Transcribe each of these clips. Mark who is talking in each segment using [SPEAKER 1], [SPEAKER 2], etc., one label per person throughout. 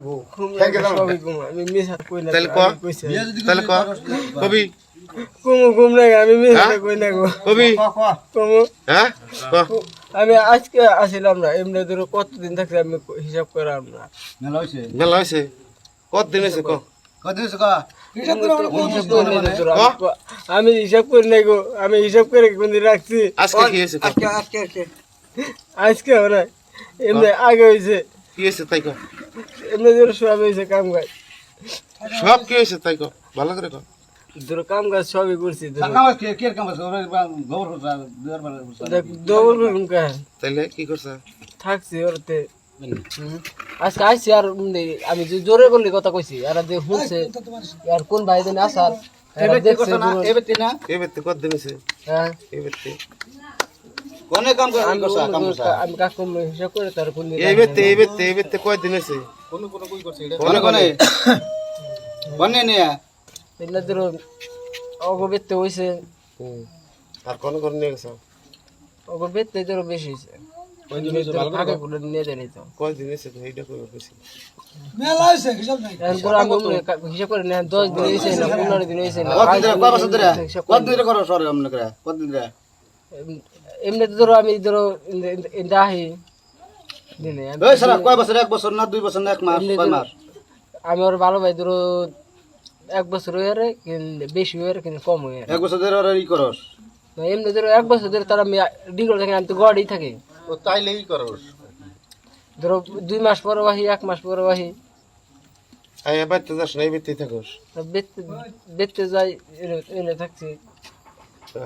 [SPEAKER 1] আমি মিছা কই না
[SPEAKER 2] তাহলে ক তাহলে ক কবি
[SPEAKER 1] ঘুম নাই আমি মিছা কই না গো
[SPEAKER 2] কবি
[SPEAKER 1] কমু
[SPEAKER 2] হ্যাঁ ক
[SPEAKER 1] আমি আজকে আসিলাম না এমনি ধরো কতদিন থাকছে আমি হিসাব করাম না
[SPEAKER 2] মেলা হয়েছে কতদিন হয়েছে ক
[SPEAKER 1] আমি হিসাব করি নাই গো আমি হিসাব করে কোনদিন রাখছি
[SPEAKER 2] আজকে কি হয়েছে
[SPEAKER 1] আজকে না এমনি আগে হয়েছে
[SPEAKER 2] কি হয়েছে তাই ক
[SPEAKER 1] এমনি ধরো সব হয়েছে কাম কাজ
[SPEAKER 2] সব কি হয়েছে তাই ক ভালো করে ক
[SPEAKER 1] ধরো কাম কাজ সবই করছি
[SPEAKER 2] তাইলে কি করছে
[SPEAKER 1] থাকছি ওরতে আজকে আইসি আর আমি যে জোরে বললি কথা কইছি আর যে শুনছে আর কোন ভাই দিন আসার
[SPEAKER 2] এবেতে কতদিন হয়েছে
[SPEAKER 1] হ্যাঁ আমি কাকু হিসাব করে তার কোন
[SPEAKER 2] এবেতে কয়দিন হয়েছে
[SPEAKER 1] এগুলা ধরো অগবেতে হয়েছে
[SPEAKER 2] আর কোন কোন নিয়ে গেছে
[SPEAKER 1] অগবেতে ধরো বেশি হয়েছে ভাগে করে নিয়ে দেয় তো
[SPEAKER 2] কয়দিন হয়েছে তো এইটা কই বেশি
[SPEAKER 1] এখন ধরো আমি হিসাব করে নেন 10 দিন হয়েছে না 15 দিন হয়েছে না এমনি ধরো আমি ধরো আহি দিনে আমি ওর ভালো ভাই ধরো 1 বছর হয়ে বেশি হয়ে কিন্তু কম হয়ে
[SPEAKER 3] 1 বছর ধরে ই করস
[SPEAKER 1] এমনি ধরো 1 বছর ধরে তারা আমি ডিগল থাকি আমি তো গড়েই থাকি
[SPEAKER 3] ও তাইলেই করস
[SPEAKER 1] ধরো 2 মাস পরে বাহি 1 মাস পরে বাহি
[SPEAKER 2] আই এবার তো যাস না এবেতে থাকস
[SPEAKER 1] বেতে যাই এনে থাকছি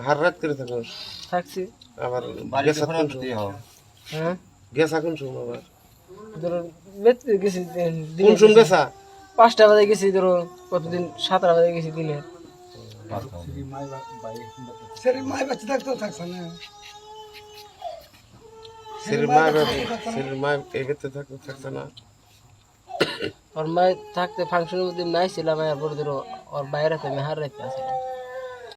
[SPEAKER 2] হার রাত করে
[SPEAKER 1] থাকছি
[SPEAKER 2] আবার গেছা কোন
[SPEAKER 1] হ্যাঁ
[SPEAKER 2] গেছা কোন সময় আবার
[SPEAKER 1] ধরো বেতে গেছি
[SPEAKER 2] কোন সময় গেছা
[SPEAKER 1] 5টা বাজে গেছি ধরো কতদিন 7টা বাজে গেছি দিনে
[SPEAKER 2] মা এবেতে থাকছে না
[SPEAKER 1] ওর মায়ের থাকতে ফাংশনের মধ্যে নাই ছিলাম আর পরে ধরো ওর বাইরে আমি হার রাখতে আসলাম